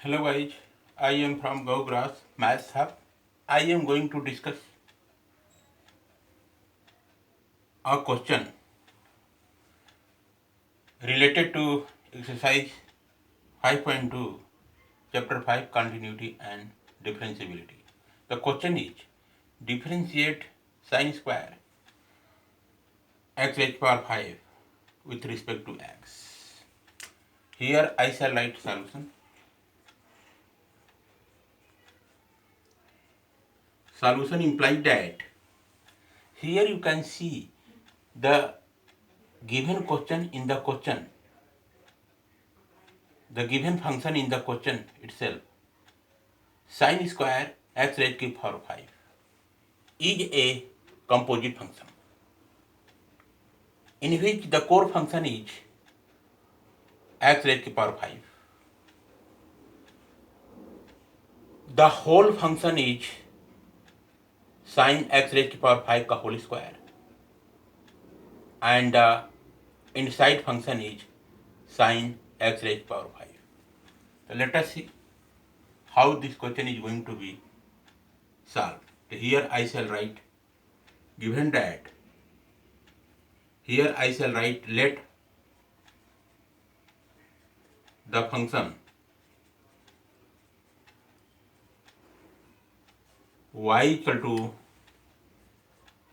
Hello guys, I am from GoGrass Maths Hub. I am going to discuss a question related to exercise 5.2, chapter 5, continuity and differentiability. The question is differentiate sine square x raised to power 5 with respect to x. Here I shall write solution. Solution implies that here you can see the given question in the question, the given function in the question itself, sine square x raised to power 5 is a composite function in which the core function is x raised to power 5. The whole function is sine x raised to power 5 का whole square, and the inside function is sine x raised to power 5. So let us see how this question is going to be solved. So here I shall write, given that, here I shall write, let the function y equal to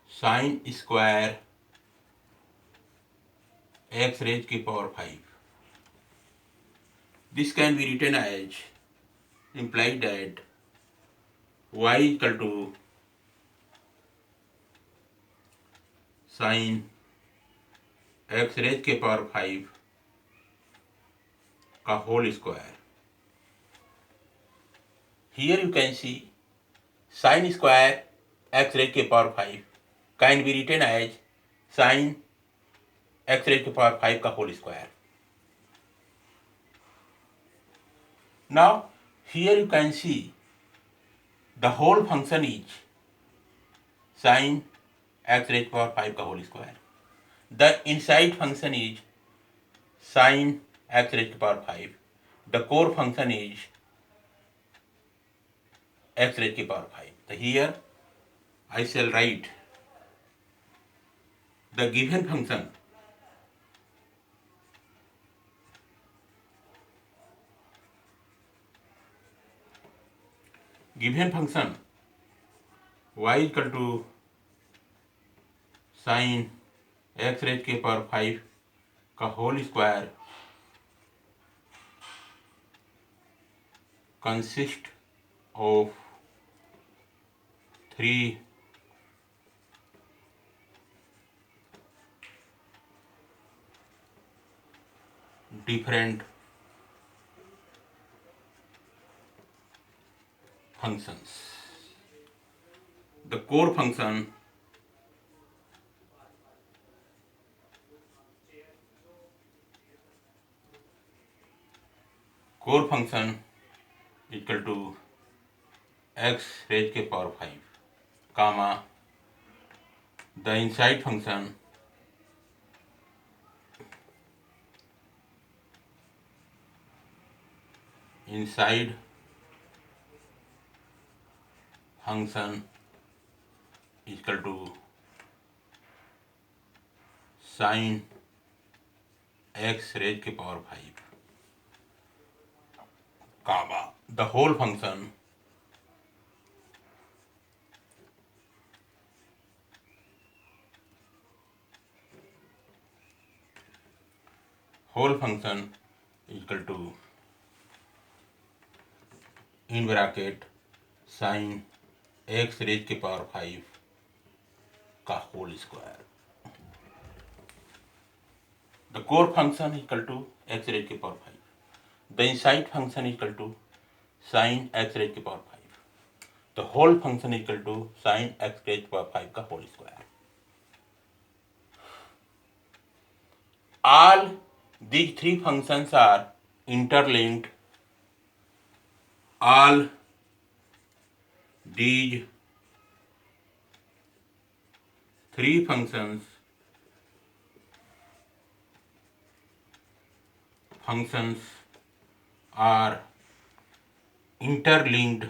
sine square x raised to power 5. This can be written as implied that y equal to sine x raised to power 5 का whole square. Here you can see sine square x raised to power 5 can be written as sine x raised to power 5 का whole square. Now here you can see the whole function is sine x raised to power 5 का whole square. The inside function is sine x raised to power 5. The core function is x raised to power 5. So here I shall write the given function y equal to sine x raised to power 5 का whole square consists of three different functions. The core function equal to x raised to power 5, comma, the inside function equal to sine x raised to power 5, comma, the whole function equal to in bracket sine x raised to power 5 का whole square. The core function equal to x raised to power 5. The inside function equal to sine x raised to power 5. The whole function equal to sine x raised to power 5 का whole square. All these three functions are interlinked. All these three functions are interlinked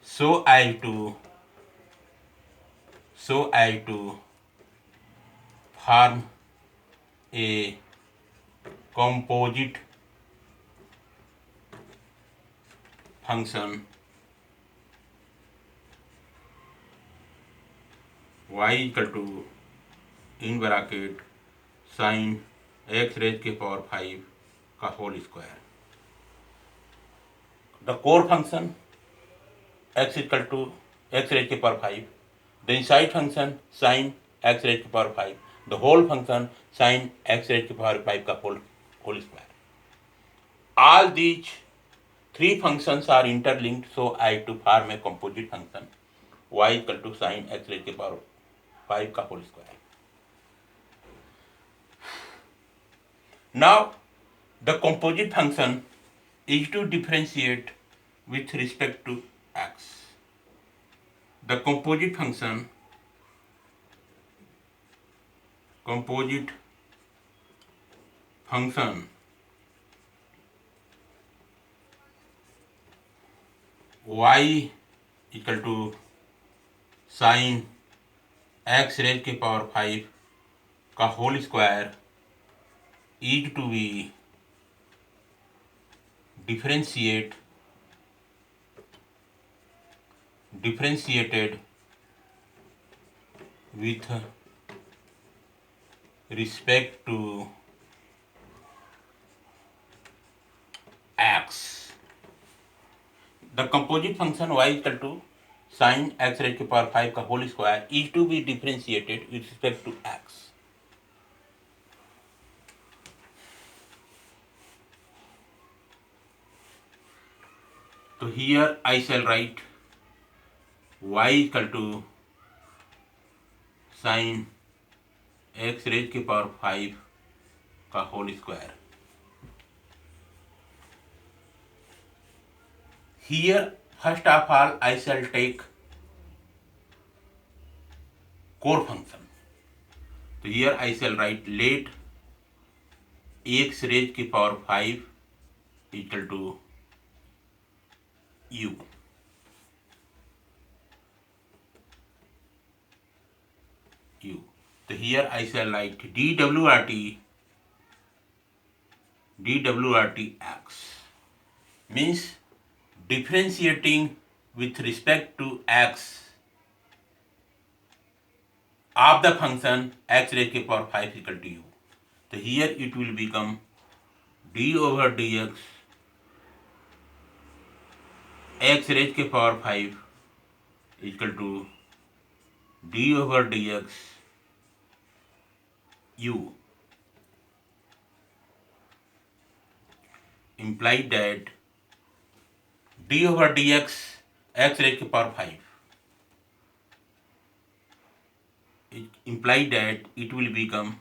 so as to form a composite function y equal to in bracket sin x raised के power 5 का whole square. The core function x equal to x raised के power 5. The inside function sin x raised के power 5. The whole function sin x raised के power 5 का whole square. All these three functions are interlinked so as to form a composite function y equal to sin x raised के power 5 का whole square. Now, the composite function is to differentiate with respect to x. The composite function y equal to sin x raised के power 5 का whole square is to be differentiated with respect to x. The composite function y equal to sin x raised to power 5 का whole square is to be differentiated with respect to x. So here I shall write y equal to sin x raised के power 5 का whole square. Here first of all I shall take core function. So here I shall write let x raised के power 5 equal to u. So here I shall write dwrt x means differentiating with respect to x of the function x raised to power 5 equal to u. So here it will become d over dx x raised to power 5 equal to d over dx u, implied that d over dx x raised to power 5, it implied that it will become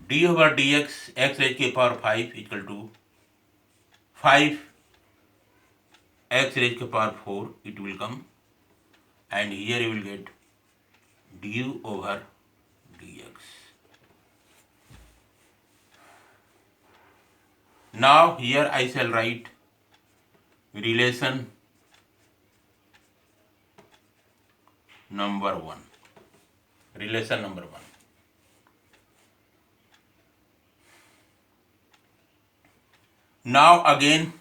d over dx x raised to power 5 equal to 5 x raised to power 4 it will come, and here you will get du over dx. Now here I shall write relation number 1. Relation number 1. Now again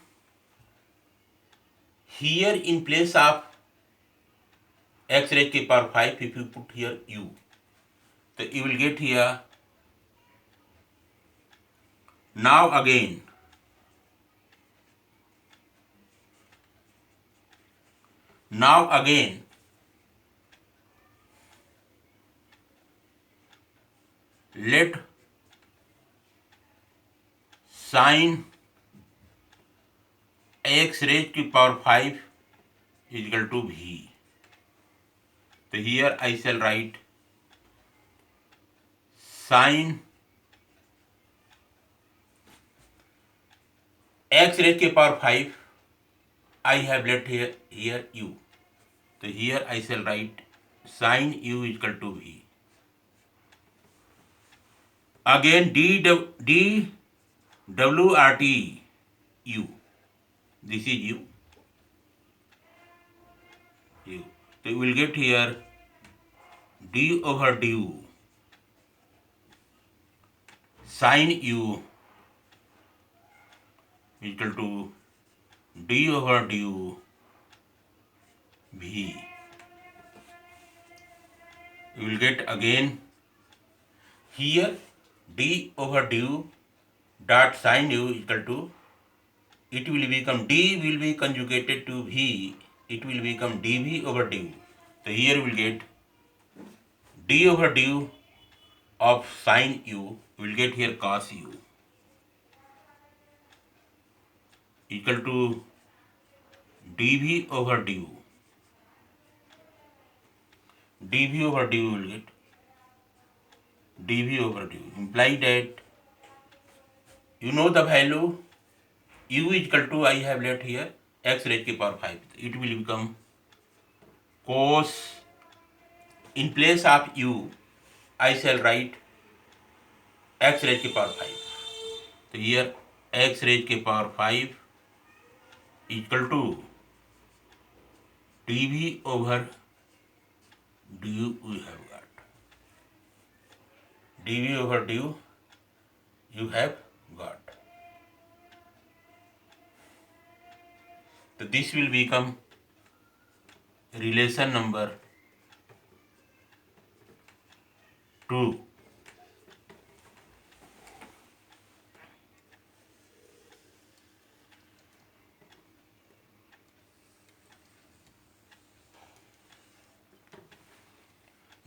here in place of x raised to power 5 if you put here u, so you will get here now again let sin x raised to power 5 is equal to v. So here I shall write sin x raised to power 5 I have left here u. So here I shall write sin u is equal to v. Again dwrt u. This is u. U. So you will get here d over du sine u equal to d over du v. You will get again here d over du dot sine u equal to, it will become d will be conjugated to v, it will become dv over du. So here we will get d over du of sine u, we will get here cos u equal to dv over du. dv over du will get dv over du, imply that you know the value u is equal to, I have left here x raised to the power 5. It will become cos, in place of u I shall write x raised to the power 5. So here x raised to the power 5 equal to dv over du. We have got dv over du you have got. So this will become relation number 2.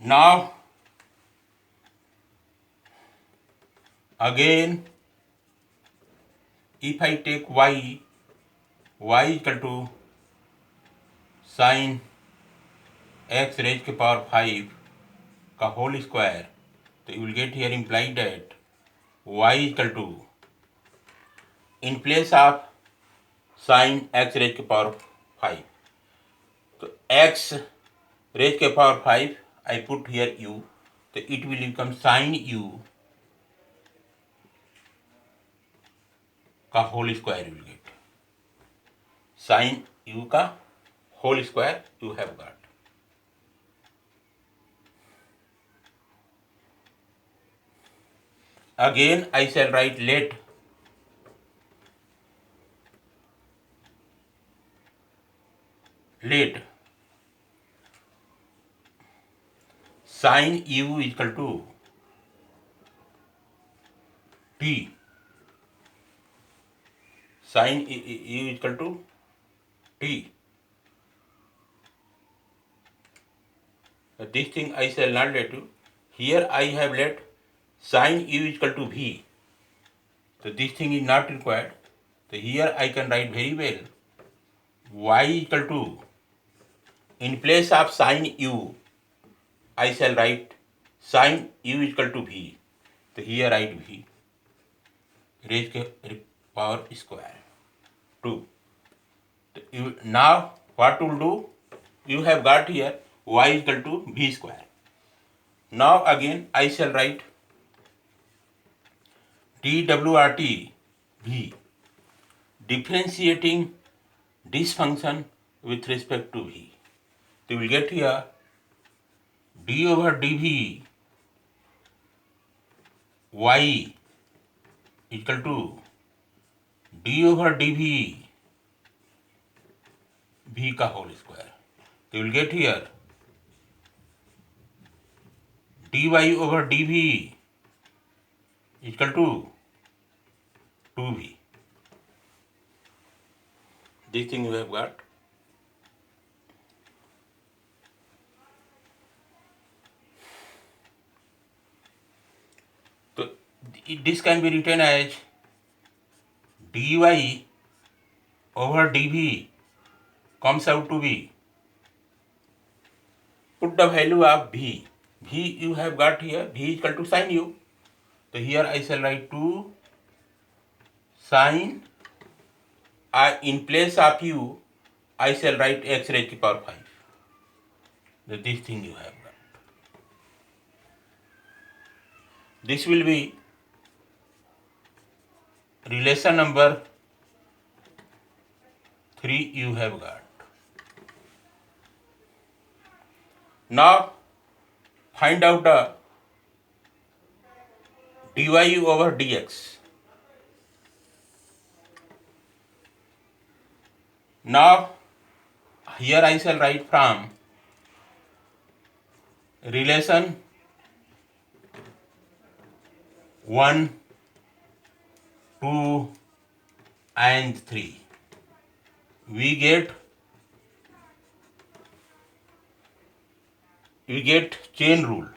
Now again if I take y equal to sin x raised to the power 5 का whole square, तो you will get here implied that y equal to, in place of sin x raised to the power 5, तो x raised to the power 5 I put here u, तो it will become sin u का whole square you will get. sin u का whole square you have got. Again I shall write let sin u equal to t, sin u equal to t. This thing I shall not let you. Here I have let sin u equal to v. So this thing is not required. So here I can write very well y equal to, in place of sin u I shall write sin u equal to v. So here write v raised to power square 2. Now what to do? You have got here y equal to v square. Now again I shall write dwrt v, differentiating this function with respect to v. So we will get here d over dv y equal to d over dv v का whole square. So you will get here dy over dv equal to 2v. This thing you have got. So this can be written as dy over dv comes out to be, put the value of v. V you have got here, v is equal to sin u. So here I shall write 2 sin, in place of u I shall write x raised to the power 5. So this thing you have got. This will be relation number 3 you have got. Now find out the dy over dx. Now here I shall write from relation 1, 2 and 3. We get chain rule.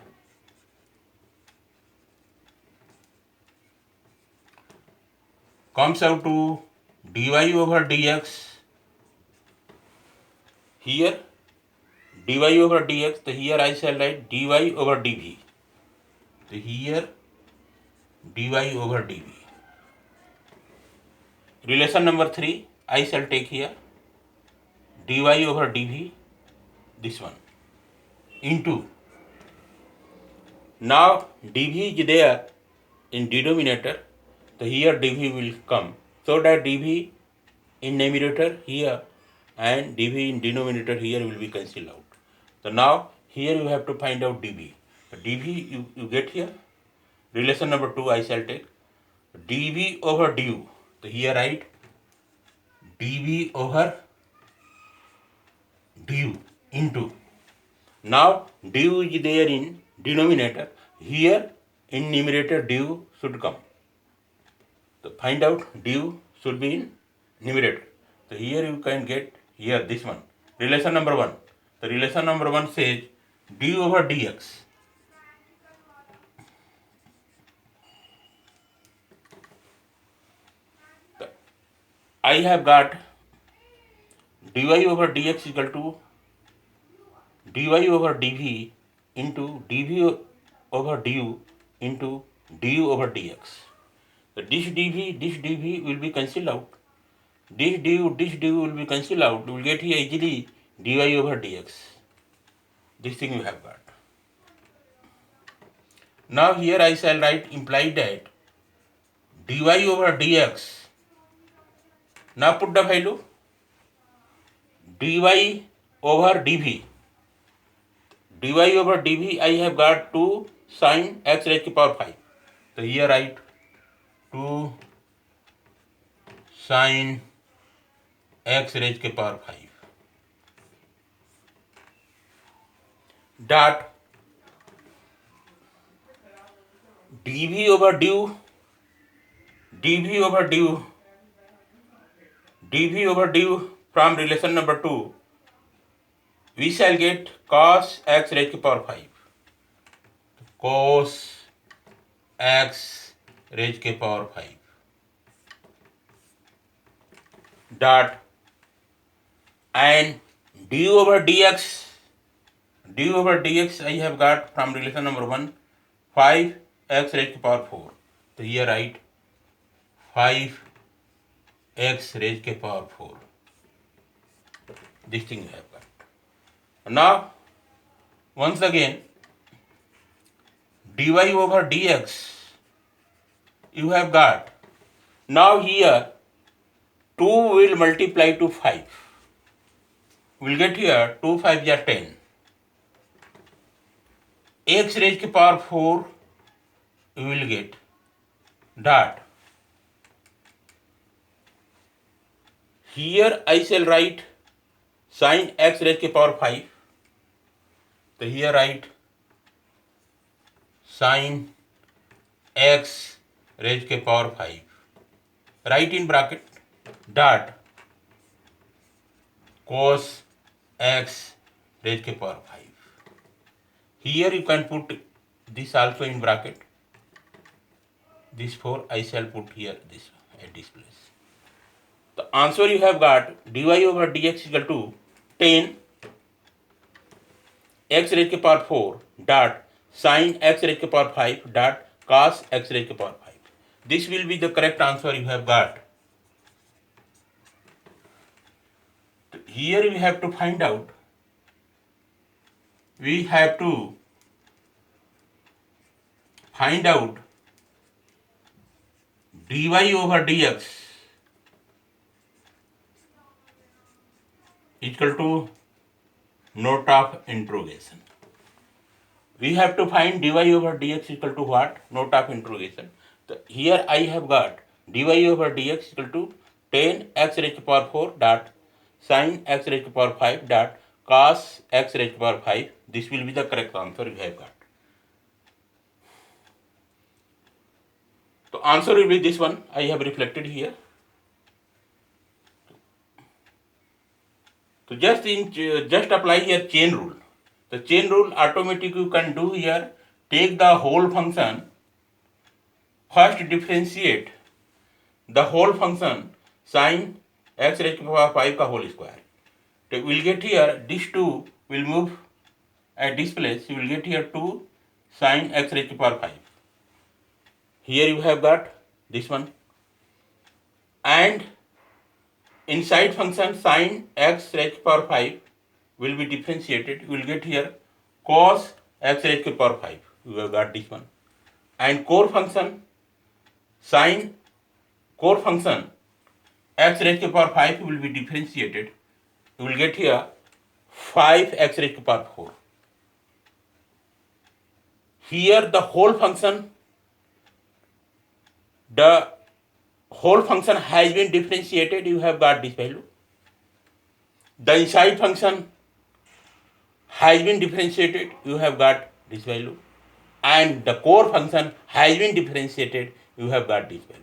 Comes out to dy over dx. Here dy over dx, so here I shall write dy over dv. So here dy over dv. Relation number 3 I shall take here dy over dv, this one, into, now dv is there in denominator, so here dv will come, so that dv in numerator here and dv in denominator here will be cancelled out. So now here you have to find out dv. So dv you get here. Relation number 2 I shall take dv over du. So here write dv over du into, now du is there in denominator, here in numerator du should come. So find out du should be in numerator. So here you can get here this one. Relation number 1. The relation number 1 says du over dx. I have got dy over dx equal to dy over dv into dv over du into du over dx. So this dv will be cancelled out. This du will be cancelled out. You will get here easily dy over dx. This thing you have got. Now here I shall write implied that dy over dx. Now put the value dy over dv. dy over dv I have got 2 sine x raised to the power 5. So here write 2 sine x raised to the power 5 dot dv over du from relation number 2, we shall get cos x raised to the power 5. Cos x raised to the power 5 dot, and du over dx I have got from relation number 1 5 x raised to the power 4. So here write 5 x raised to the power 4. This thing you have got. Now once again dy over dx you have got. Now here 2 will multiply to 5. We will get here 2 5 are 10. X raised to the power 4 we will get dot. Here I shall write sin x raised to the power 5. So here write sin x raised to the power 5. Write in bracket dot cos x raised to the power 5. Here you can put this also in bracket. This 4 I shall put here this at this place. The answer you have got dy over dx equal to 10 x raised to the power 4 dot sin x raised to the power 5 dot cos x raised to the power 5. This will be the correct answer you have got. Here we have to find out. We have to find out dy over dx equal to note of interrogation. We have to find dy over dx equal to what? Note of interrogation. So here I have got dy over dx equal to 10 x raised to power 4 dot sin x raised to power 5 dot cos x raised to power 5. This will be the correct answer we have got. So answer will be this one I have reflected here. So just apply here chain rule. The chain rule automatic you can do here. Take the whole function. First differentiate the whole function sin x raised to power 5 का whole square. So we will get here this 2 will move at this place. You will get here 2 sin x raised to power 5. Here you have got this one. And inside function sin x raised to power 5 will be differentiated. You will get here cos x raised to power 5. You have got this one. And core function x raised to power 5 will be differentiated. You will get here 5x raised to power 4. Here the whole function has been differentiated. You have got this value. The inside function has been differentiated. You have got this value. And the core function has been differentiated. You have got this value.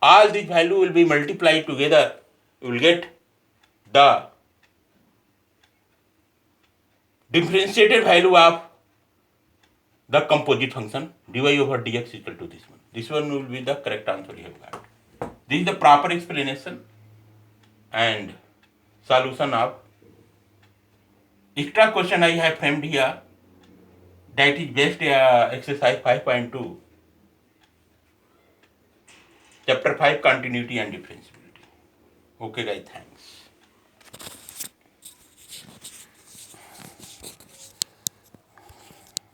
All these value will be multiplied together. You will get the differentiated value of the composite function dy over dx equal to this one. This one will be the correct answer you have got. This is the proper explanation and solution of extra question I have framed here, that is based exercise 5.2, chapter 5, continuity and differentiability. Okay guys, thanks.